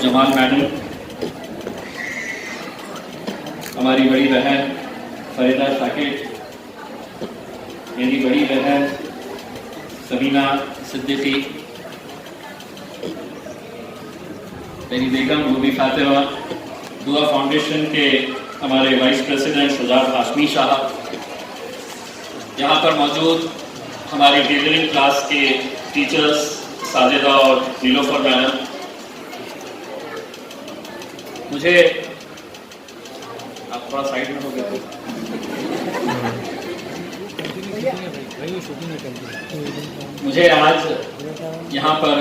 Jamal madam, हमारी बड़ी बहन फरीदा शाकिर, मेरी बड़ी बहन सबीना सिद्दीकी, मेरी बेगम रूबी फातिमा, दुआ फाउंडेशन के हमारे वाइस प्रेसिडेंट शुजात हाशमी साहब, यहाँ पर मौजूद हमारे टेलरिंग क्लास के टीचर्स साजिदा और नीलोफर मैडम, मुझे आप थोड़ा साइड में हो गए मुझे आज यहाँ पर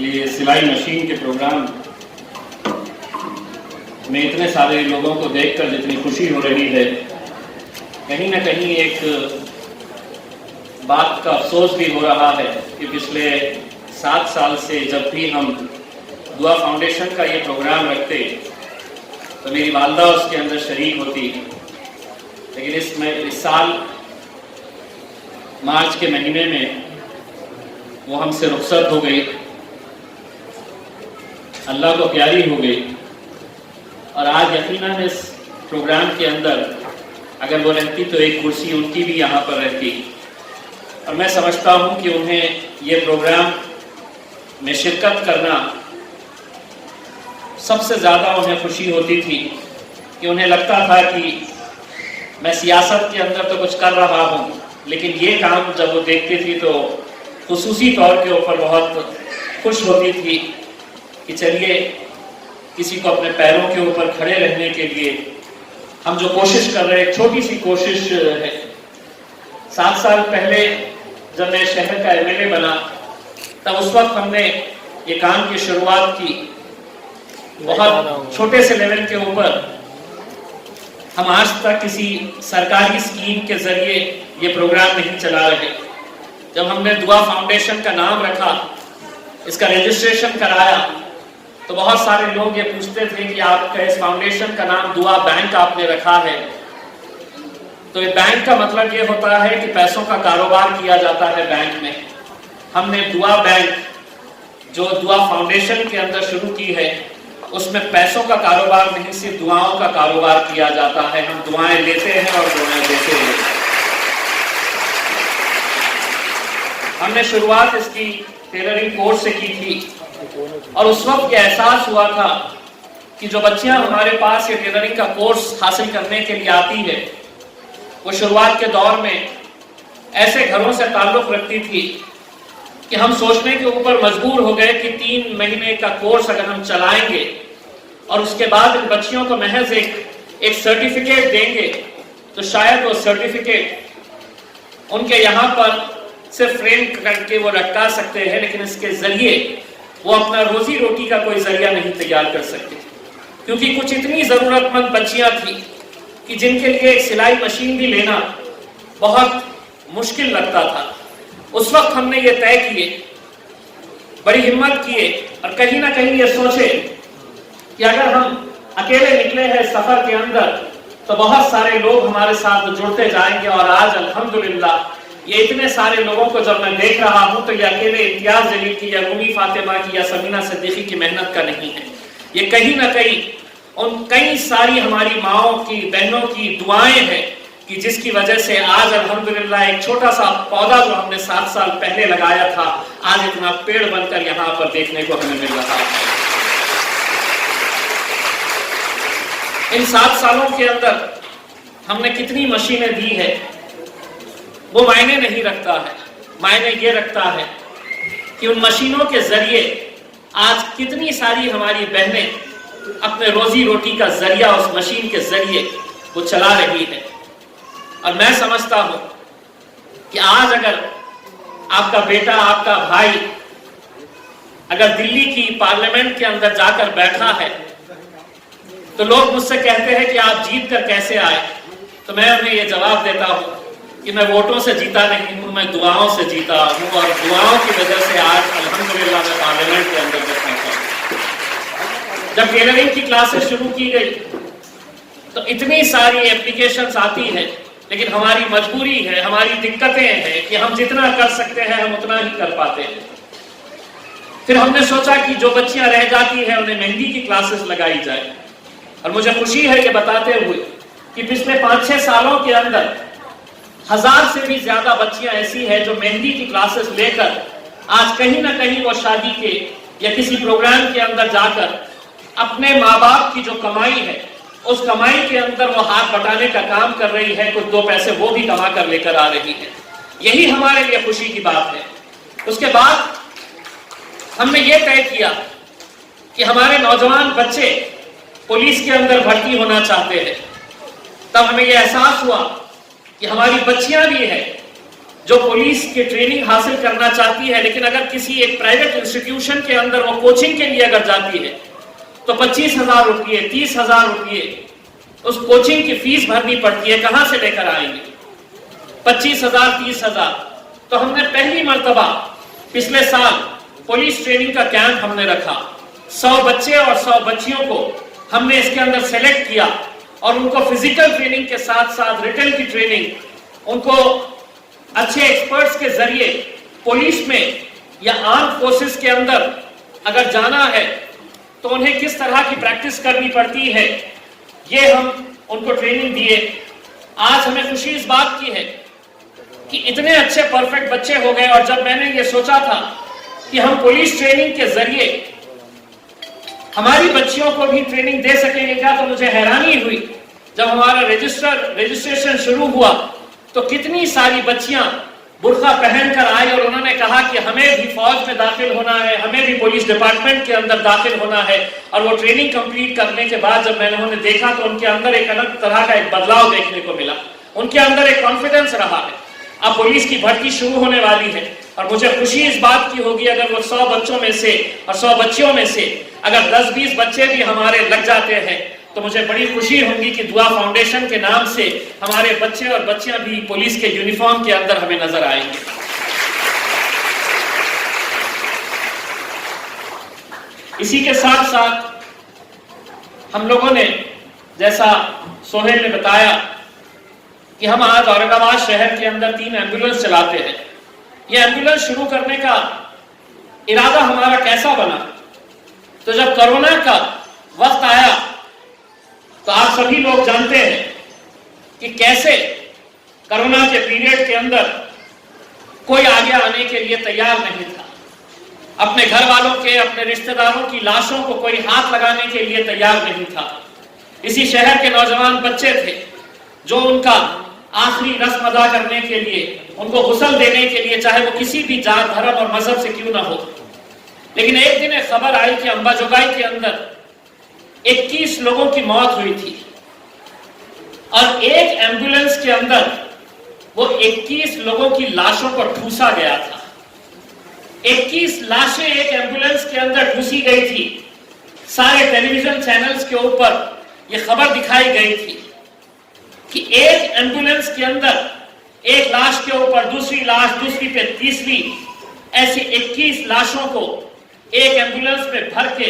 ये सिलाई मशीन के प्रोग्राम में इतने सारे लोगों को देखकर जितनी खुशी हो रही है, कहीं ना कहीं एक बात का अफसोस भी हो रहा है कि पिछले 7 साल से जब भी हम दुआ फाउंडेशन का ये प्रोग्राम रखते तो मेरी वालदा उसके अंदर शरीक होती, लेकिन इस साल मार्च के महीने में वो हमसे रुखसत हो गई, अल्लाह को प्यारी हो गई। और आज यकीनन इस प्रोग्राम के अंदर अगर वो रहती तो एक कुर्सी उनकी भी यहाँ पर रहती। और मैं समझता हूँ कि उन्हें ये प्रोग्राम में शिरकत करना सबसे ज़्यादा उन्हें खुशी होती थी, कि उन्हें लगता था कि मैं सियासत के अंदर तो कुछ कर रहा हूँ, लेकिन ये काम जब वो देखती थी तो खुसूसी तौर के ऊपर बहुत खुश होती थी कि चलिए किसी को अपने पैरों के ऊपर खड़े रहने के लिए हम जो कोशिश कर रहे हैं, छोटी सी कोशिश है। 7 साल पहले जब मैं शहर का एमएलए बना, तब उस वक्त हमने ये काम की शुरुआत की, बहुत छोटे से लेवल के ऊपर। हम आज तक किसी सरकारी स्कीम के जरिए ये प्रोग्राम नहीं चला रहे। जब हमने दुआ फाउंडेशन का नाम रखा, इसका रजिस्ट्रेशन कराया, तो बहुत सारे लोग ये पूछते थे कि आपका इस फाउंडेशन का नाम दुआ बैंक आपने रखा है, तो ये बैंक का मतलब ये होता है कि पैसों का कारोबार किया जाता है बैंक में। हमने दुआ बैंक जो दुआ फाउंडेशन के अंदर शुरू की है, उसमें पैसों का कारोबार नहीं, सिर्फ दुआओं का कारोबार किया जाता है। हम दुआएं लेते हैं और दुआएं देते हैं। हमने शुरुआत इसकी टेलरिंग कोर्स से की थी, और उस वक्त ये एहसास हुआ था कि जो बच्चियां हमारे पास ये टेलरिंग का कोर्स हासिल करने के लिए आती है, वो शुरुआत के दौर में ऐसे घरों से ताल्लुक रखती थी कि हम सोचने के ऊपर मजबूर हो गए कि 3 महीने का कोर्स अगर हम चलाएंगे और उसके बाद इन बच्चियों को महज एक सर्टिफिकेट देंगे, तो शायद वो सर्टिफिकेट उनके यहाँ पर सिर्फ फ्रेम करके वो लटका सकते हैं, लेकिन इसके जरिए वो अपना रोजी रोटी का कोई जरिया नहीं तैयार कर सकते। क्योंकि कुछ इतनी जरूरतमंद बच्चियां थी कि जिनके लिए एक सिलाई मशीन भी लेना बहुत मुश्किल लगता था। उस वक्त हमने ये तय किए, बड़ी हिम्मत किए, और कहीं ना कहीं ये सोचे कि अगर हम अकेले निकले हैं सफर के अंदर, तो बहुत सारे लोग हमारे साथ जुड़ते जाएंगे। और आज अल्हम्दुलिल्लाह ये इतने सारे लोगों को जब मैं देख रहा हूं, तो ये अकेले इम्तियाज जलील की या रूबी फातिमा की या सबीना सिद्दीकी की मेहनत का नहीं है। ये कहीं ना कहीं उन कई सारी हमारी माओं की, बहनों की दुआएं हैं कि जिसकी वजह से आज अल्हम्दुलिल्लाह एक छोटा सा पौधा जो हमने 7 साल पहले लगाया था, आज इतना पेड़ बनकर यहाँ पर देखने को हमें मिल रहा है। इन 7 सालों के अंदर हमने कितनी मशीनें दी है, वो मायने नहीं रखता है। मायने ये रखता है कि उन मशीनों के जरिए आज कितनी सारी हमारी बहनें अपने रोजी रोटी का जरिया उस मशीन के जरिए वो चला रही है। और मैं समझता हूं कि आज अगर आपका बेटा, आपका भाई अगर दिल्ली की पार्लियामेंट के अंदर जाकर बैठा है, तो लोग मुझसे कहते हैं कि आप जीत कर कैसे आए, तो मैं उन्हें ये जवाब देता हूं कि मैं वोटों से जीता नहीं हूं, मैं दुआओं से जीता हूं। और दुआओं की वजह से आज अल्हम्दुलिल्लाह मैं पार्लियामेंट के अंदर बैठा हूं। जब टेलरिंग की क्लासेस शुरू की गई तो इतनी सारी एप्लीकेशंस आती है, लेकिन हमारी मजबूरी है, हमारी दिक्कतें हैं कि हम जितना कर सकते हैं हम उतना ही कर पाते हैं। फिर हमने सोचा कि जो बच्चियां रह जाती हैं उन्हें मेहंदी की क्लासेस लगाई जाए। और मुझे खुशी है कि बताते हुए कि पिछले 5-6 सालों के अंदर 1000 से भी ज्यादा बच्चियां ऐसी हैं जो मेहंदी की क्लासेस लेकर आज कहीं ना कहीं वो शादी के या किसी प्रोग्राम के अंदर जाकर अपने माँ बाप की जो कमाई है उस कमाई के अंदर वो हाथ बटाने का काम कर रही है, कुछ 2 पैसे वो भी कमा कर लेकर आ रही है। यही हमारे लिए खुशी की बात है। उसके बाद हमने ये तय किया कि हमारे नौजवान बच्चे पुलिस के अंदर भर्ती होना चाहते हैं। तब हमें यह एहसास हुआ कि हमारी बच्चियां भी है जो पुलिस की ट्रेनिंग हासिल करना चाहती है, लेकिन अगर किसी एक प्राइवेट इंस्टीट्यूशन के अंदर वो कोचिंग के लिए अगर जाती है तो 25,000 रुपये 30,000 रुपये उस कोचिंग की फीस भरनी पड़ती है। कहां से लेकर आएंगे 25,000 30,000? तो हमने पहली मर्तबा पिछले साल पुलिस ट्रेनिंग का कैंप हमने रखा। 100 बच्चे और 100 बच्चियों को हमने इसके अंदर सेलेक्ट किया और उनको फिजिकल ट्रेनिंग के साथ साथ रिटन की ट्रेनिंग, उनको अच्छे एक्सपर्ट्स के जरिए पुलिस में या आर्म फोर्सेस के अंदर अगर जाना है तो उन्हें किस तरह की प्रैक्टिस करनी पड़ती है, ये हम उनको ट्रेनिंग दिए। आज हमें खुशी इस बात की है कि इतने अच्छे परफेक्ट बच्चे हो गए। और जब मैंने ये सोचा था कि हम पुलिस ट्रेनिंग के जरिए हमारी बच्चियों को भी ट्रेनिंग दे सकेंगे क्या, तो मुझे हैरानी हुई जब हमारा रजिस्ट्रेशन शुरू हुआ तो कितनी सारी बच्चियां बुर्का पहनकर आई और उन्होंने कहा कि हमें भी फौज में दाखिल होना है, हमें भी पुलिस डिपार्टमेंट के अंदर दाखिल होना है। और वो ट्रेनिंग कंप्लीट करने के बाद जब मैंने उन्हें देखा तो उनके अंदर एक अलग तरह का एक बदलाव देखने को मिला, उनके अंदर एक कॉन्फिडेंस रहा है। अब पुलिस की भर्ती शुरू होने वाली है और मुझे खुशी इस बात की होगी अगर वो 100 बच्चों में से और 100 बच्चियों में से अगर 10-20 बच्चे भी हमारे लग जाते हैं तो मुझे बड़ी खुशी होगी कि दुआ फाउंडेशन के नाम से हमारे बच्चे और बच्चियां भी पुलिस के यूनिफॉर्म के अंदर हमें नजर आएंगे। इसी के साथ साथ हम लोगों ने, जैसा सोहेल ने बताया, कि हम आज औरंगाबाद शहर के अंदर 3 एम्बुलेंस चलाते हैं। यह एम्बुलेंस शुरू करने का इरादा हमारा कैसा बना, तो जब कोरोना का वक्त आया तो आप सभी लोग जानते हैं कि कैसे कोरोना के पीरियड के अंदर कोई आगे आने के लिए तैयार नहीं था। अपने घर वालों के, अपने रिश्तेदारों की लाशों को कोई हाथ लगाने के लिए तैयार नहीं था। इसी शहर के नौजवान बच्चे थे जो उनका आखिरी रस्म अदा करने के लिए, उनको गुस्ल देने के लिए, चाहे वो किसी भी जात, धर्म और मजहब से क्यों ना हो। लेकिन एक दिन एक खबर आई कि अंबाजोगाई के अंदर 21 लोगों की मौत हुई थी और एक एम्बुलेंस के अंदर वो 21 लोगों की लाशों को ठूसा गया था। 21 लाशें एक एम्बुलेंस के अंदर ठूसी गई थी। सारे टेलीविजन चैनल्स के ऊपर ये खबर दिखाई गई थी कि एक एम्बुलेंस के अंदर एक लाश के ऊपर दूसरी लाश, दूसरी पे तीसरी, ऐसी 21 लाशों को एक एम्बुलेंस में भर के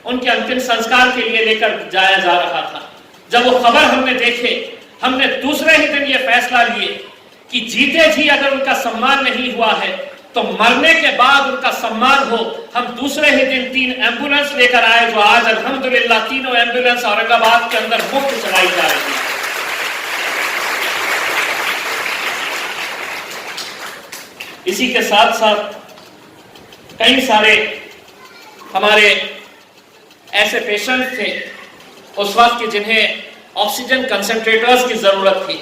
उनके अंतिम संस्कार के लिए लेकर जाया जा रहा था। जब वो खबर हमने देखे, हमने दूसरे ही दिन ये फैसला लिए कि जीते जी अगर उनका सम्मान नहीं हुआ है तो मरने के बाद उनका सम्मान हो। हम दूसरे ही दिन 3 एम्बुलेंस लेकर आए, जो आज अल्हम्दुलिल्लाह तीनों एम्बुलेंस औरंगाबाद के अंदर मुफ्त चलाई जा रही है। इसी के साथ साथ कई सारे हमारे ऐसे पेशेंट थे उस वक्त कि जिन्हें ऑक्सीजन कंसंट्रेटर्स की जरूरत थी।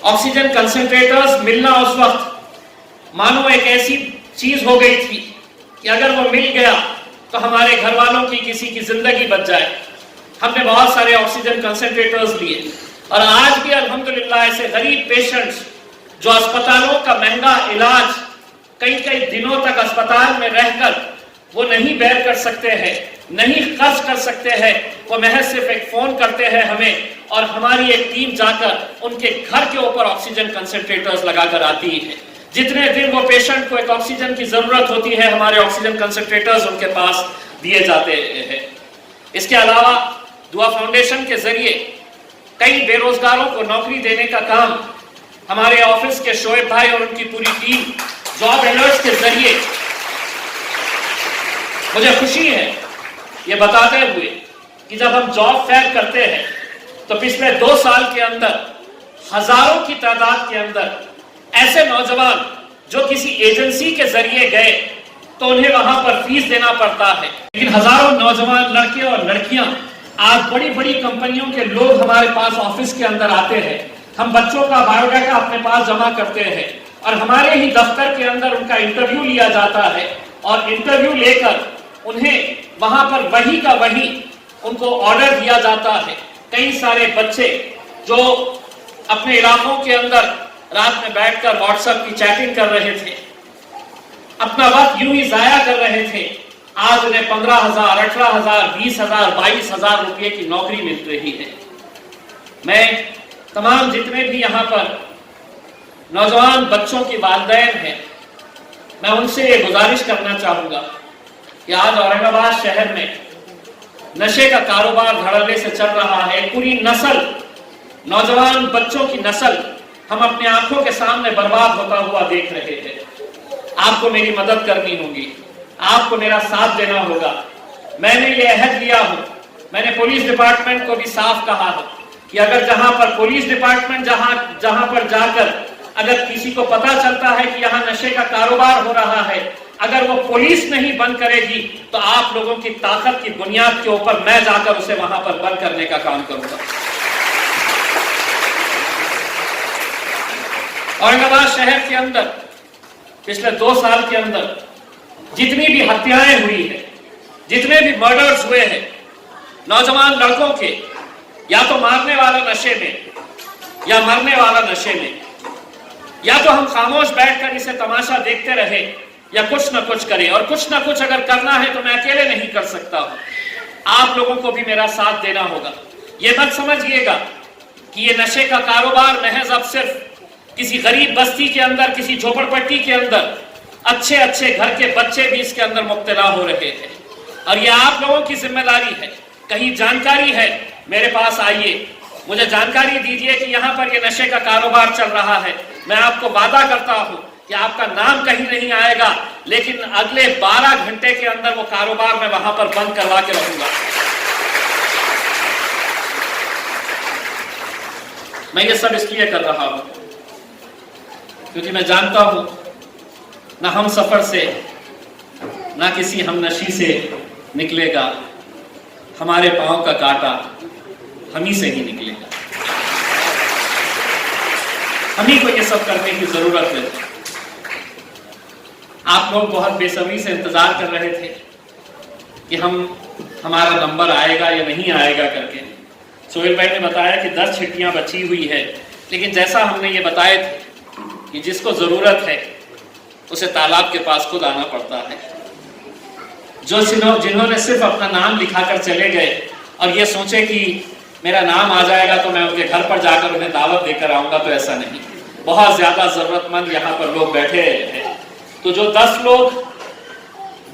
ऑक्सीजन कंसंट्रेटर्स मिलना उस वक्त मानो एक ऐसी चीज हो गई थी कि अगर वो मिल गया तो हमारे घर वालों की, किसी की जिंदगी बच जाए। हमने बहुत सारे ऑक्सीजन कंसंट्रेटर्स लिए और आज भी अल्हम्दुलिल्लाह ऐसे गरीब पेशेंट्स जो अस्पतालों का महंगा इलाज कई दिनों तक अस्पताल में रहकर वो नहीं बेयर कर सकते हैं, नहीं खर्च कर सकते हैं, वो महज सिर्फ एक फोन करते हैं हमें और हमारी एक टीम जाकर उनके घर के ऊपर ऑक्सीजन कंसंट्रेटर्स लगाकर आती है। जितने दिन वो पेशेंट को एक ऑक्सीजन की जरूरत होती है, हमारे ऑक्सीजन कंसंट्रेटर्स उनके पास दिए जाते हैं। इसके अलावा दुआ फाउंडेशन के जरिए कई बेरोजगारों को नौकरी देने का काम हमारे ऑफिस के शोएब भाई और उनकी पूरी टीम जॉब अलर्ट्स के जरिए मुझे खुशी है ये बताते हुए कि जब हम जॉब फेयर करते हैं तो पिछले 2 साल के अंदर हजारों की तादाद के अंदर ऐसे नौजवान जो किसी एजेंसी के जरिए गए तो उन्हें वहां पर फीस देना पड़ता है, लेकिन हजारों नौजवान लड़के और लड़कियां आज बड़ी बड़ी कंपनियों के लोग हमारे पास ऑफिस के अंदर आते हैं। हम बच्चों का बायोडाटा अपने पास जमा करते हैं और हमारे ही दफ्तर के अंदर उनका इंटरव्यू लिया जाता है और इंटरव्यू लेकर उन्हें वहां पर वही का वही उनको ऑर्डर दिया जाता है। कई सारे बच्चे जो अपने इलाकों के अंदर रात में बैठकर व्हाट्सएप की चैटिंग कर रहे थे, अपना वक्त यूं ही जाया कर रहे थे, आज उन्हें 15,000, 18,000, 20,000, 22,000 रुपये की नौकरी मिल रही है। मैं तमाम जितने भी यहाँ पर नौजवान बच्चों की वालिदैन हैं, मैं उनसे ये गुजारिश करना चाहूंगा कि आज औरंगाबाद शहर में नशे का कारोबार धड़ल्ले से चल रहा है। पूरी नस्ल, नौजवान बच्चों की नस्ल हम अपने आंखों के सामने बर्बाद होता हुआ देख रहे हैं। आपको मेरी मदद करनी होगी, आपको मेरा साथ देना होगा। मैंने ये अहद लिया हूं, मैंने पुलिस डिपार्टमेंट को भी साफ कहा है कि अगर जहां पर पुलिस डिपार्टमेंट जहां पर जाकर अगर किसी को पता चलता है कि यहां नशे का कारोबार हो रहा है, अगर वो पुलिस नहीं बंद करेगी तो आप लोगों की ताकत की बुनियाद के ऊपर मैं जाकर उसे वहां पर बंद करने का काम करूंगा। औरंगाबाद शहर के अंदर पिछले 2 साल के अंदर जितनी भी हत्याएं हुई है, जितने भी मर्डर्स हुए हैं नौजवान लड़कों के, या तो मारने वाला नशे में या मरने वाला नशे में, या तो हम खामोश बैठकर इसे तमाशा देखते रहे या कुछ न कुछ करें। और कुछ न कुछ अगर करना है तो मैं अकेले नहीं कर सकता हूं, आप लोगों को भी मेरा साथ देना होगा। ये मत समझिएगा कि ये नशे का कारोबार महज अब सिर्फ किसी गरीब बस्ती के अंदर, किसी झोपड़पट्टी के अंदर अच्छे अच्छे घर के बच्चे भी इसके अंदर मुब्तला हो रहे हैं और ये आप लोगों की जिम्मेदारी है। कहीं जानकारी है मेरे पास आइए, मुझे जानकारी दीजिए कि यहाँ पर ये नशे का कारोबार चल रहा है। मैं आपको वादा करता हूँ कि आपका नाम कहीं नहीं आएगा, लेकिन अगले 12 घंटे के अंदर वो कारोबार मैं वहां पर बंद करवा के रहूंगा। मैं ये सब इसलिए कर रहा हूं क्योंकि मैं जानता हूं ना हम सफर से, ना किसी हमनशी से निकलेगा, हमारे पांव का कांटा हम ही से ही निकलेगा। हम ही को ये सब करने की जरूरत है। आप लोग बहुत बेसब्री से इंतजार कर रहे थे कि हमारा नंबर आएगा या नहीं आएगा करके। सोहेल भाई ने बताया कि 10 चिट्ठियां बची हुई है, लेकिन जैसा हमने ये बताए थे कि जिसको जरूरत है उसे तालाब के पास खुद आना पड़ता है। जिन्होंने सिर्फ अपना नाम लिखाकर चले गए और ये सोचे कि मेरा नाम आ जाएगा तो मैं उनके घर पर जाकर उन्हें दावत देकर आऊंगा, तो ऐसा नहीं। बहुत ज्यादा जरूरतमंद यहाँ पर लोग बैठे हैं। तो जो 10 लोग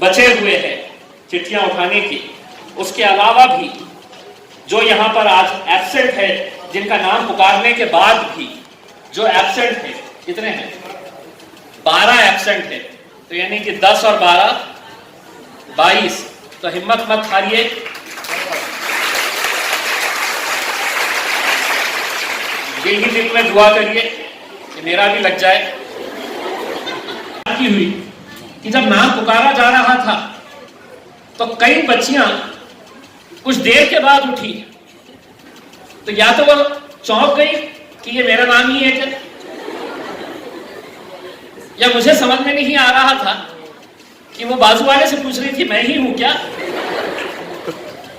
बचे हुए हैं चिट्ठियां उठाने की, उसके अलावा भी जो यहाँ पर आज एब्सेंट है, जिनका नाम पुकारने के बाद भी जो एब्सेंट है, कितने हैं? 12 एब्सेंट है। तो यानी कि 10 और 12 22। तो हिम्मत मत हारिए, दिल ही दिल में दुआ करिए कि मेरा भी लग जाए। की हुई कि जब नाम पुकारा जा रहा था तो कई बच्चियां कुछ देर के बाद उठी, तो या तो वो चौंक गई कि ये मेरा नाम ही है क्या, या मुझे समझ में नहीं आ रहा था कि वो बाजू वाले से पूछ रही थी मैं ही हूं क्या।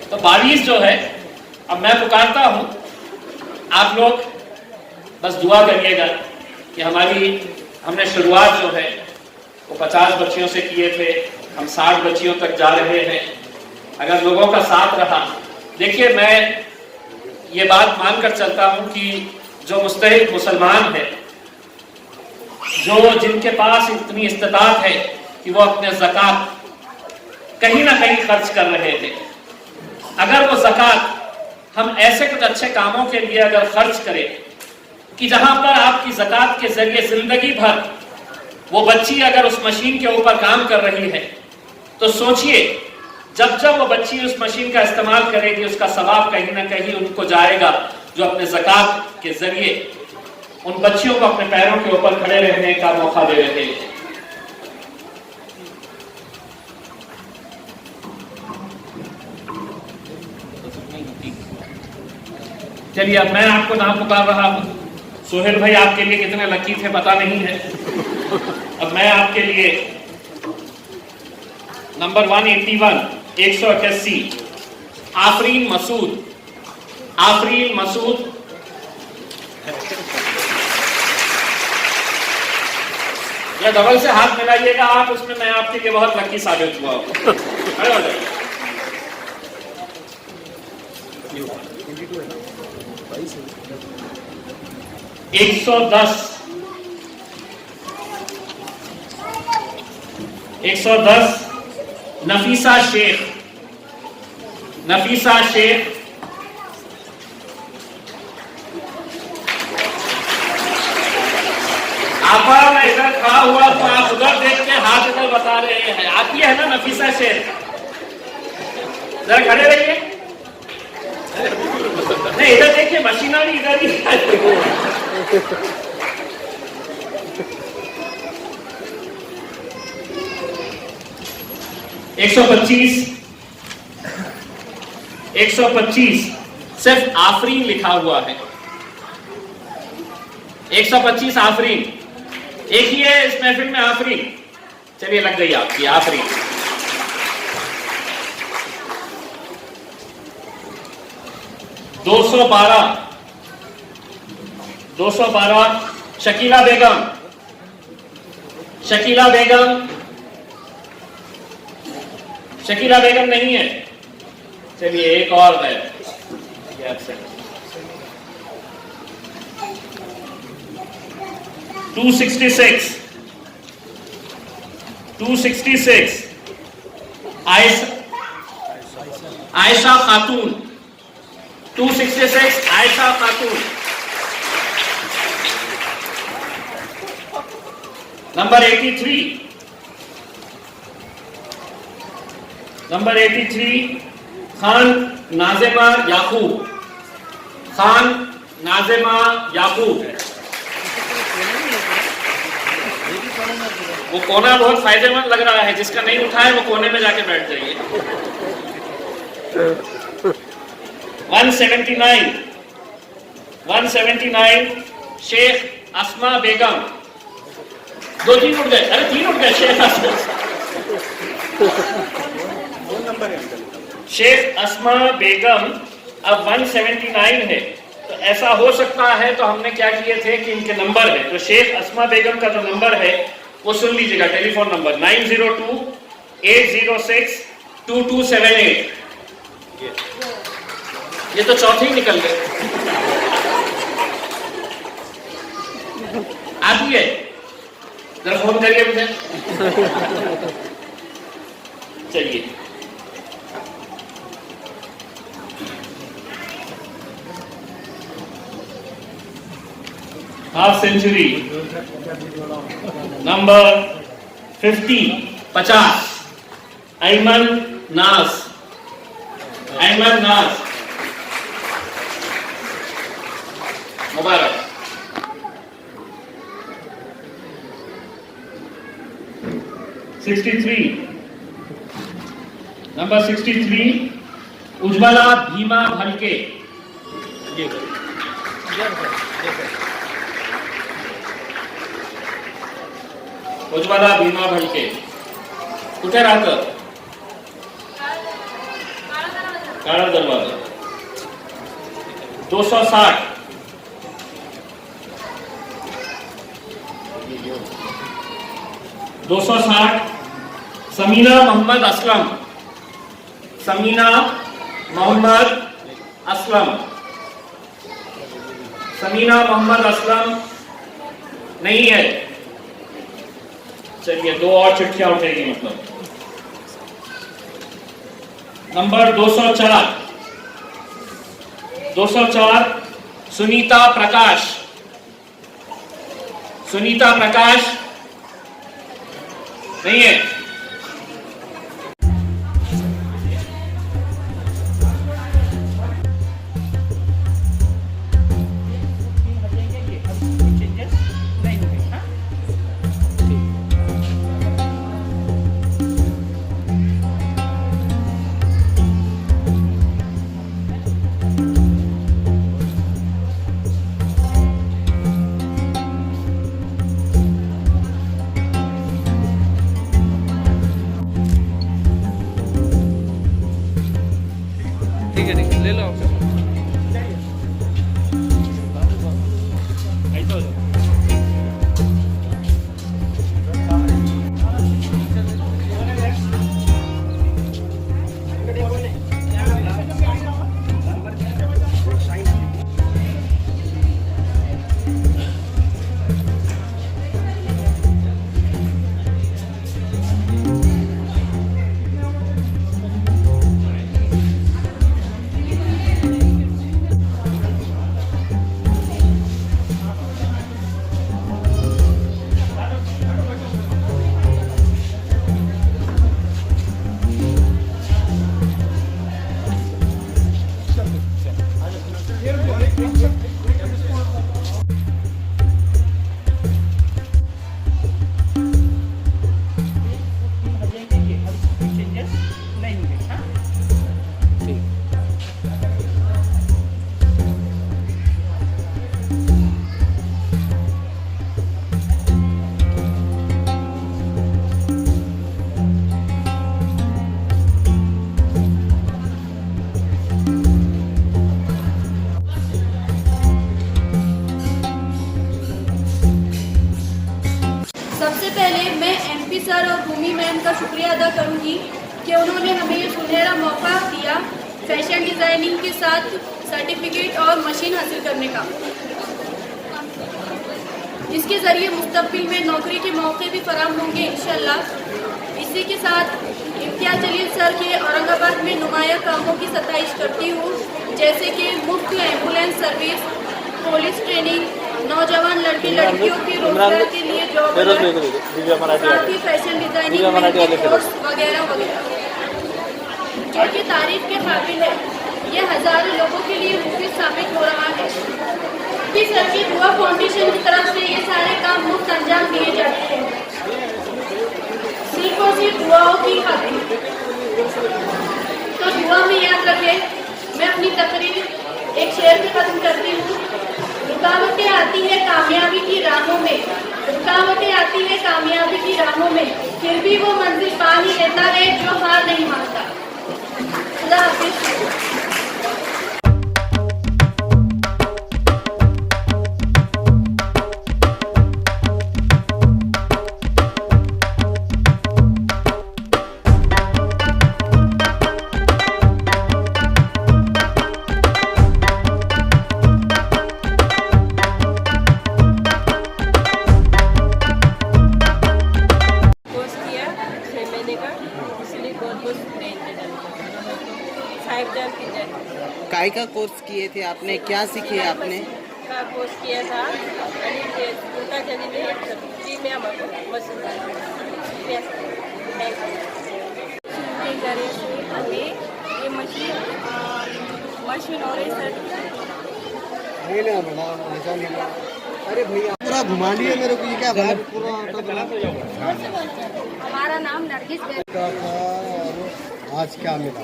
तो 22 जो है, अब मैं पुकारता हूं, आप लोग बस दुआ करिएगा कि हमने शुरुआत जो है वो 50 बच्चियों से किए थे, हम 60 बच्चियों तक जा रहे हैं। अगर लोगों का साथ रहा, देखिए मैं ये बात मानकर चलता हूं कि जो मुस्तहिक मुसलमान है, जिनके पास इतनी इस्तिताअत है कि वो अपने ज़कात कहीं ना कहीं खर्च कर रहे थे, अगर वो ज़कात हम ऐसे कुछ अच्छे कामों के लिए अगर खर्च करें कि जहां पर आपकी ज़कात के जरिए जिंदगी भर वो बच्ची अगर उस मशीन के ऊपर काम कर रही है, तो सोचिए जब जब वो बच्ची उस मशीन का इस्तेमाल करेगी, उसका सवाब कहीं ना कहीं उनको जाएगा, जो अपने ज़कात के जरिए उन बच्चियों को अपने पैरों के ऊपर खड़े रहने का मौका दे रहे हैं। चलिए, अब मैं आपको नाम पुकार रहा हूं। सोहेल भाई आपके लिए कितने लकी थे पता नहीं है। अब मैं आपके लिए नंबर 181 181 आफरीन मसूद, आफरीन मसूद। या डबल से हाथ मिलाइएगा आप, उसमें मैं आपके लिए बहुत लकी साबित हुआ हूं। खड़े हो जाइए। 110 नफीसा शेख, नफीसा शेख। आपा मैं इधर खड़ा हुआ तो आप उधर देख के हाथ इधर बता रहे हैं। आती है ना नफीसा शेख? जरा खड़े रहिए। नहीं, इधर देखिए, मशीनरी इधर ही। 125 सिर्फ आफरीन लिखा हुआ है। 125 आफरीन, एक ही है इस महफिल में आफरीन। चलिए, लग गई आपकी आफरीन। 212 शकीला बेगम, शकीला बेगम, शकीला बेगम नहीं है। चलिए, एक और है। 266 आयशा खातून, 266 आयशा खातून। नंबर 83 खान नाजिमा याकूब, खान नाजिमा याकूब। वो कोना बहुत फायदेमंद लग रहा है, जिसका नहीं उठाए वो कोने में जाके बैठ जाइए। 179 शेख अस्मा बेगम। 2-3 उठ गए, अरे 3 उठ गए। शेख अस्मा बेगम अब 179 है। तो ऐसा हो सकता है, तो हमने क्या किए थे कि इनके नंबर है, तो शेख अस्मा बेगम का जो नंबर है वो सुन लीजिएगा। Telephone number 902-806-2278। ये तो चौथे ही निकल गए। आती है, जरा फोन करिए मुझे। चलिए, हाफ सेंचुरी नंबर 50 ऐमन नाज, ऐमन नाज मुबारक। 63 नंबर 63 उज्ज्वला भीमा भलके। उज्ज्वला भीमा भलके कुठे राहतं? काळा दरवाजा। 260 समीना मोहम्मद असलम, समीना मोहम्मद असलम, समीना मोहम्मद असलम नहीं है। चलिए, 2 और चिट्ठियां उठेगी मतलब। नंबर 204 सुनीता प्रकाश, सुनीता प्रकाश नहीं है। सबसे पहले मैं एमपी सर और भूमि मैम का शुक्रिया अदा करूंगी कि उन्होंने हमें ये सुनहरा मौका दिया फैशन डिज़ाइनिंग के साथ सर्टिफिकेट और मशीन हासिल करने का, जिसके ज़रिए मुस्तकबिल में नौकरी के मौके भी फराहम होंगे इंशाल्लाह। इसी के साथ इम्तियाज़ जलील सर के औरंगाबाद में नुमाया कामों की सताइश करती हूँ, जैसे कि मुफ्त एम्बुलेंस सर्विस, पुलिस ट्रेनिंग, नौजवान लड़के लड़कियों के रोजगार के लिए जॉब, साथ ही फैशन डिज़ाइनिंग कोर्स वगैरह वगैरह, जो कि तारीफ के काबिल है। ये हज़ारों लोगों के लिए मुफीद साबित हो रहा है। इस सर की दुआ फाउंडेशन की तरफ से ये सारे काम मुफ्त अंजाम दिए जाते हैं, सिर्फ और सिर्फ दुआओं की खातिर। तो दुआ में याद रखें। मैं अपनी तकरीर एक शेर से खत्म करती हूँ। रुकावटें आती है कामयाबी की राहों में, रुकावटें आती है कामयाबी की राहों में, फिर भी वो मंजिल पा ही लेता है जो हार नहीं मानता। खुदा हाफिज़। काय का कोर्स किए थे आपने, क्या सीखे आपने? का कोर्स किया था उनका फ्री में हमारे मशीन के जरिए से हमें ये मशीन और अरे भैया पूरा घुमा लिए मेरे को, ये क्या पूरा हमारा नाम नरगिस था। आज क्या मिला?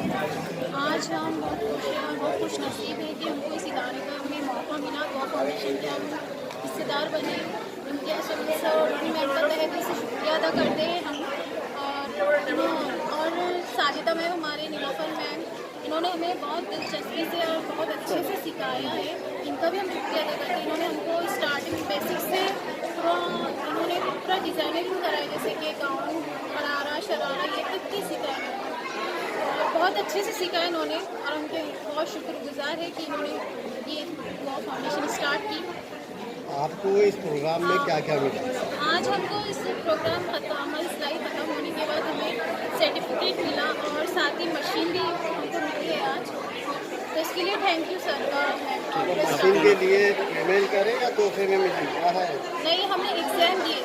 आज हम बहुत खुश हैं और बहुत खुश नसीब हैं कि हमको इस इदारे का हमें मौका मिला। दुआ फाउंडेशन के हम हिस्सेदार बने। इम्तियाज़ जलील सर और भूमि मैम का तहे दिल से शुक्रिया अदा करते हैं हम। और साजिदा मैम, हमारे नीलाफर मैम, इन्होंने हमें बहुत दिलचस्पी से और बहुत अच्छे से सिखाया है। इनका भी हम शुक्रिया अदा करते हैं। इन्होंने हमको स्टार्टिंग बेसिक से पूरा डिज़ाइनिंग कराया, जैसे कि गाउन, गरारा, शरारा, ये तक की सिखाया। बहुत अच्छे से सीखा है इन्होंने और उनके बहुत शुक्रगुजार है कि इन्होंने ये फाउंडेशन स्टार्ट की। आपको इस प्रोग्राम में क्या क्या मिला? आज हमको इस प्रोग्राम हमारी सिलाई खत्म होने के बाद हमें सर्टिफिकेट मिला और साथ ही मशीन भी हमको मिली है आज। तो इसके लिए थैंक यू सर का। मशीन के लिए पेमेंट करें या तोहफे में मिली क्या है? नहीं, हमने एग्ज़ाम दिए।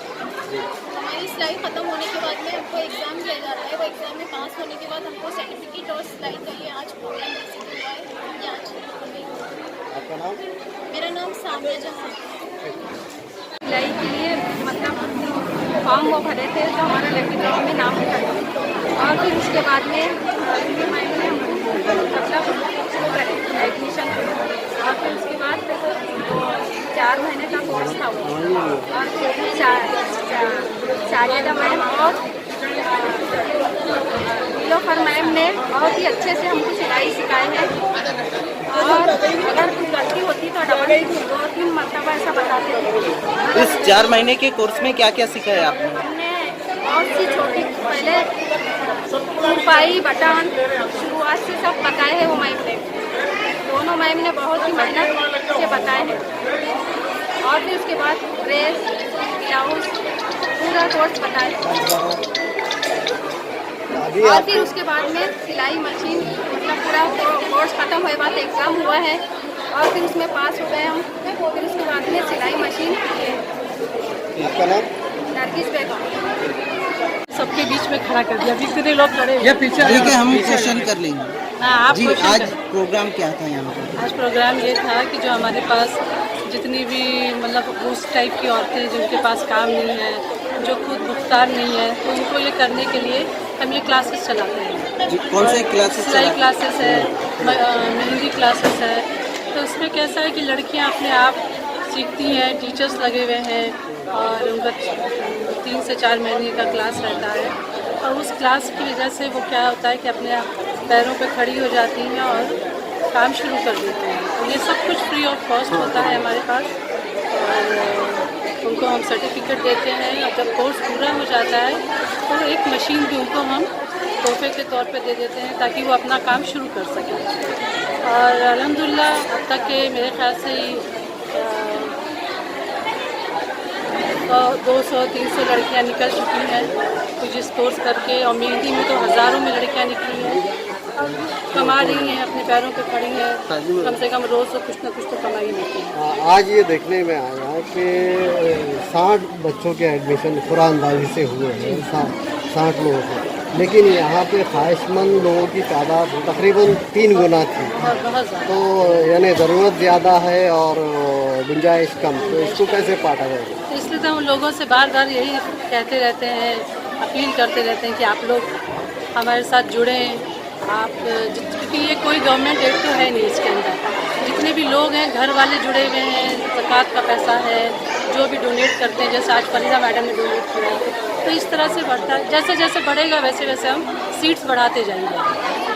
हमारी सिलाई ख़त्म होने के बाद में हमको एग्ज़ाम दिया जा रहा है। वो एग्ज़ाम में पास होने के बाद हमको सर्टिफिकेट और सिलाई चाहिए। आज प्रोग्राम बेसिक हुआ है, ये आज आपका नाम? मेरा नाम सामिया जहां। सिलाई के लिए मतलब फॉर्म वो भरे थे तो हमारा लकी ड्रॉ में नाम लिखा और फिर उसके बाद में मतलब शुरू करें एडमिशन और फिर उसके बाद 4 महीने का कोर्स था वो। और साजिदा मैम और नीलोफर मैम ने बहुत ही अच्छे से हमको सिलाई सिखाई है और अगर कुछ गलती होती तो डबल 2-3 मरतबा ऐसा बताते थे। इस 4 महीने के कोर्स में क्या क्या सीखा है आपने? हमने बहुत सी छोटी पहले तुरपाई बटन शुरुआत से सब बताए हैं वो मैम ने। दोनों मैम ने बहुत ही मेहनत से बताए हैं और फिर उसके बाद ड्रेस, ब्लाउज, पूरा कोर्स बताए और फिर उसके बाद में सिलाई मशीन मतलब पूरा कोर्स ख़त्म हुए बाद एग्ज़ाम हुआ है और फिर उसमें पास हो गए हम। फिर उसके बाद में सिलाई मशीन आपका नाम? नरगिस बेगम। सबके बीच में खड़ा कर दिया, कितने लोग खड़े ये पीछे ठीक है, हम क्वेश्चन कर लेंगे। हाँ, आप जी। आज प्रोग्राम क्या था यहाँ पर? आज प्रोग्राम ये था कि जो हमारे पास जितनी भी मतलब उस टाइप की औरतें जिनके पास काम नहीं है, जो खुद मुख्तार नहीं है, तो उनको ये करने के लिए हम ये क्लासेस चलाते हैं। कौन से क्लासेस? सिलाई क्लासेस है, मेहंदी क्लासेस है। तो उसमें कैसा है कि लड़कियां अपने आप सीखती हैं, टीचर्स लगे हुए हैं और उनका 3 से 4 महीने का क्लास रहता है और उस क्लास की वजह से वो क्या होता है कि अपने पैरों पे खड़ी हो जाती हैं और काम शुरू कर देते हैं। तो ये सब कुछ फ्री ऑफ कॉस्ट होता है हमारे पास और उनको हम सर्टिफिकेट देते हैं और जब कोर्स पूरा हो जाता है तो एक मशीन भी उनको हम तोहफे के तौर पे दे देते हैं ताकि वो अपना काम शुरू कर सकें। और अल्हम्दुलिल्लाह अब तक के मेरे ख्याल से 200-300 लड़कियां निकल चुकी हैं कुछ इस कोर्स करके, और मेहंदी में तो हज़ारों में लड़कियां निकली हैं, कमा रही हैं, अपने पैरों पे खड़ी हैं, कम से कम रोज़ तो कुछ ना कुछ तो कमाई लेती हैं। आज ये देखने में आया कि 60 बच्चों के एडमिशन कुरानबाजी से हुए हैं, 60 लोगों के, लेकिन यहाँ पे ख्वाहिशमंद लोगों की तादाद तकरीबन 3 गुना थी। और बहुत ज़्यादा तो यानी ज़रूरत ज़्यादा है और गुंजाइश कम, तो इसको कैसे पाटा जाएगा? इसलिए तो हम लोगों से बार बार यही कहते रहते हैं, अपील करते रहते हैं कि आप लोग हमारे साथ जुड़ें। आप क्योंकि ये कोई गवर्नमेंट एड तो है नहीं इसके अंदर, जितने भी लोग हैं घर वाले जुड़े हुए हैं, ज़कात का पैसा है, जो भी डोनेट करते हैं, जैसे आज फरीदा मैडम ने डोनेट किया, तो इस तरह से बढ़ता है। जैसे जैसे बढ़ेगा वैसे वैसे हम सीट्स बढ़ाते जाएंगे।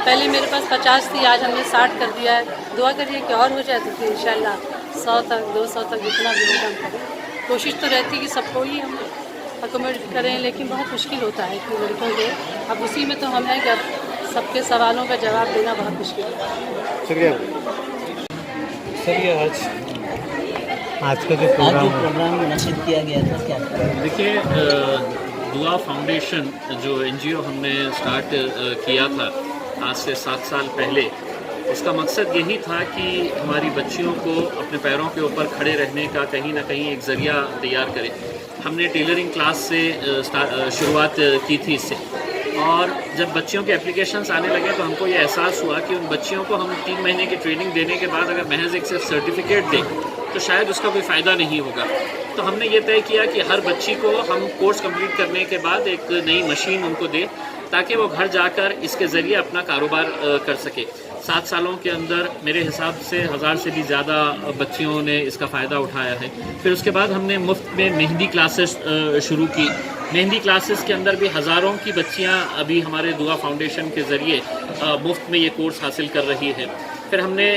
पहले मेरे पास 50 थी, आज हमने 60 कर दिया है। दुआ करिए कि और हो जाए तो फिर इंशाल्लाह 100 तक 200 तक जितना भी होगा हम करें। कोशिश तो रहती है कि सबको ही हम अकोमोडेट करें, लेकिन बहुत मुश्किल होता है कि लड़कियों के, अब उसी में तो हम हैं कि अब सबके सवालों का जवाब देना बहुत मुश्किल है। शुक्रिया सर। ये आज का जो प्रोग्राम मुनस्सिद किया गया था क्या? देखिए, दुआ फाउंडेशन जो एनजीओ हमने स्टार्ट किया था आज से 7 साल पहले, इसका मकसद यही था कि हमारी बच्चियों को अपने पैरों के ऊपर खड़े रहने का कहीं ना कहीं एक ज़रिया तैयार करें। हमने टेलरिंग क्लास से शुरुआत की थी इससे, और जब बच्चियों के एप्लीकेशंस आने लगे तो हमको ये एहसास हुआ कि उन बच्चियों को हम 3 महीने की ट्रेनिंग देने के बाद अगर महज एक सिर्फ सर्टिफिकेट दें तो शायद उसका कोई फ़ायदा नहीं होगा। तो हमने ये तय किया कि हर बच्ची को हम कोर्स कंप्लीट करने के बाद एक नई मशीन उनको दें ताकि वो घर जाकर इसके ज़रिए अपना कारोबार कर सके। 7 सालों के अंदर मेरे हिसाब से 1000 से भी ज़्यादा बच्चियों ने इसका फ़ायदा उठाया है। फिर उसके बाद हमने मुफ्त में मेहंदी क्लासेस शुरू की। मेहंदी क्लासेस के अंदर भी हज़ारों की बच्चियां अभी हमारे दुआ फाउंडेशन के ज़रिए मुफ्त में ये कोर्स हासिल कर रही है। फिर हमने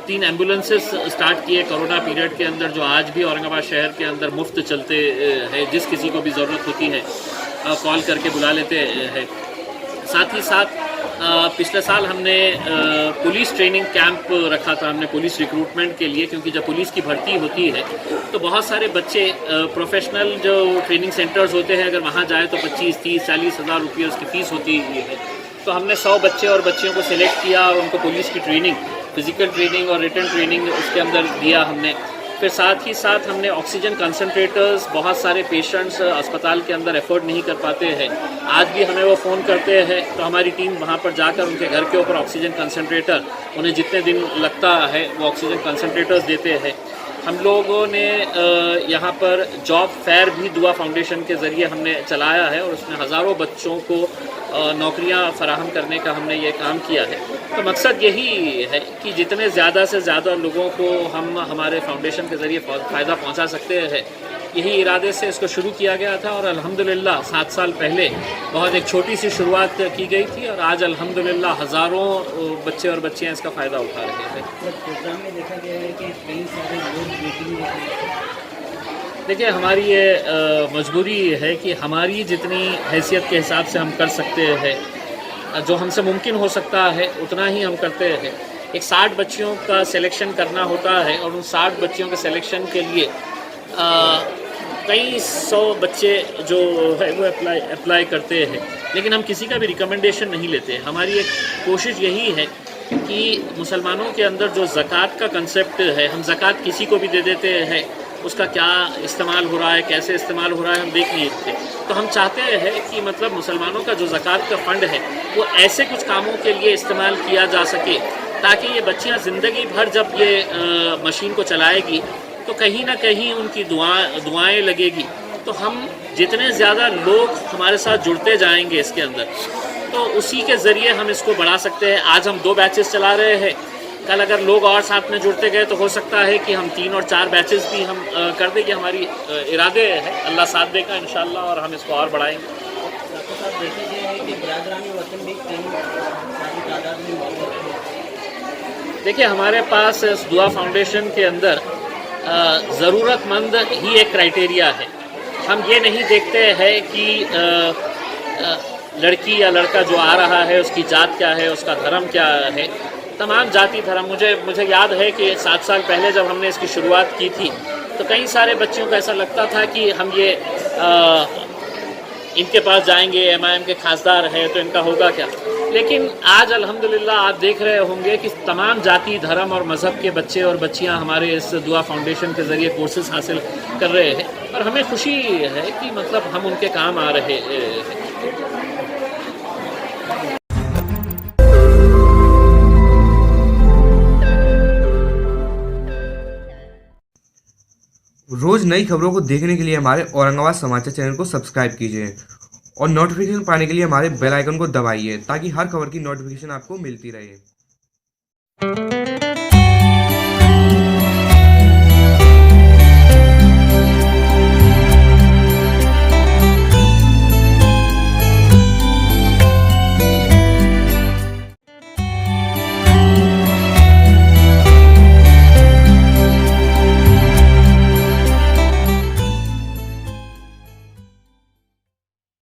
3 एम्बुलेंसेस स्टार्ट किए कोरोना पीरियड के अंदर, जो आज भी औरंगाबाद शहर के अंदर मुफ्त चलते हैं। जिस किसी को भी ज़रूरत होती है कॉल करके बुला लेते हैं। साथ ही साथ पिछले साल हमने पुलिस ट्रेनिंग कैंप रखा था, हमने पुलिस रिक्रूटमेंट के लिए, क्योंकि जब पुलिस की भर्ती होती है तो बहुत सारे बच्चे प्रोफेशनल जो ट्रेनिंग सेंटर्स होते हैं, अगर वहाँ जाए तो 25, 30, 40 हज़ार रुपये उसकी फ़ीस होती है। तो हमने 100 बच्चे और बच्चियों को सिलेक्ट किया और उनको पुलिस की ट्रेनिंग, फ़िज़िकल ट्रेनिंग और रिटन ट्रेनिंग उसके अंदर दिया हमने। फिर साथ ही साथ हमने ऑक्सीजन कंसनट्रेटर्स, बहुत सारे पेशेंट्स अस्पताल के अंदर एफोर्ड नहीं कर पाते हैं, आज भी हमें वो फ़ोन करते हैं तो हमारी टीम वहाँ पर जाकर उनके घर के ऊपर ऑक्सीजन कंसनट्रेटर, उन्हें जितने दिन लगता है वो ऑक्सीजन कंसनट्रेटर्स देते हैं। हम लोगों ने यहाँ पर जॉब फेयर भी दुआ फाउंडेशन के ज़रिए हमने चलाया है और उसमें हज़ारों बच्चों को नौकरियाँ फराहम करने का हमने ये काम किया है। तो मकसद यही है कि जितने ज़्यादा से ज़्यादा लोगों को हम हमारे फाउंडेशन के ज़रिए फ़ायदा पहुँचा सकते हैं, यही इरादे से इसको शुरू किया गया था। और अल्हम्दुलिल्लाह 7 साल पहले बहुत एक छोटी सी शुरुआत की गई थी और आज अल्हम्दुलिल्लाह हज़ारों बच्चे और बच्चियाँ इसका फ़ायदा उठा रहे हैं। प्रोग्राम में देखा गया है कि कई सारे लोग मीटिंग में, देखिए, हमारी ये मजबूरी है कि हमारी जितनी हैसियत के हिसाब से हम कर सकते हैं, जो हमसे मुमकिन हो सकता है उतना ही हम करते हैं। एक 60 बच्चियों का सिलेक्शन करना होता है और उन 60 बच्चियों के सिलेक्शन के लिए कई 100 बच्चे जो है वो अप्लाई करते हैं, लेकिन हम किसी का भी रिकमेंडेशन नहीं लेते। हमारी एक कोशिश यही है कि मुसलमानों के अंदर जो ज़कात का कंसेप्ट है, हम ज़कात किसी को भी दे देते हैं, उसका क्या इस्तेमाल हो रहा है, कैसे इस्तेमाल हो रहा है, हम देख नहीं सकते। तो हम चाहते हैं कि मतलब मुसलमानों का जो ज़कात का फ़ंड है वो ऐसे कुछ कामों के लिए इस्तेमाल किया जा सके ताकि ये बच्चियाँ ज़िंदगी भर जब ये मशीन को चलाएगी तो कहीं ना कहीं उनकी दुआएं लगेगी। तो हम जितने ज़्यादा लोग हमारे साथ जुड़ते जाएंगे इसके अंदर, तो उसी के ज़रिए हम इसको बढ़ा सकते हैं। आज हम 2 बैचेस चला रहे हैं, कल अगर लोग और साथ में जुड़ते गए तो हो सकता है कि हम 3 और 4 बैचेस भी हम कर दें। कि हमारी इरादे है, अल्लाह साथ देगा इंशाअल्लाह, और हम इसको और बढ़ाएंगे। साथ साथ देखा गया है कि बरादरान वतन भी कई सारी तादाद में मौजूद है। देखिए, हमारे पास इस दुआ फाउंडेशन के अंदर ज़रूरतमंद ही एक क्राइटेरिया है। हम ये नहीं देखते हैं कि लड़की या लड़का जो आ रहा है उसकी जात क्या है, उसका धर्म क्या है। तमाम जाति धर्म, मुझे याद है कि 7 साल पहले जब हमने इसकी शुरुआत की थी तो कई सारे बच्चों को ऐसा लगता था कि हम ये इनके पास जाएंगे, MIM के खासदार हैं तो इनका होगा क्या। लेकिन आज अल्हम्दुलिल्लाह आप देख रहे होंगे कि तमाम जाति धर्म और मज़हब के बच्चे और बच्चियां हमारे इस दुआ फाउंडेशन के ज़रिए कोर्सेज हासिल कर रहे हैं और हमें खुशी है कि मतलब हम उनके काम आ रहे हैं। रोज़ नई खबरों को देखने के लिए हमारे औरंगाबाद समाचार चैनल को सब्सक्राइब कीजिए और नोटिफिकेशन पाने के लिए हमारे बेल आइकन को दबाइए ताकि हर खबर की नोटिफिकेशन आपको मिलती रहे।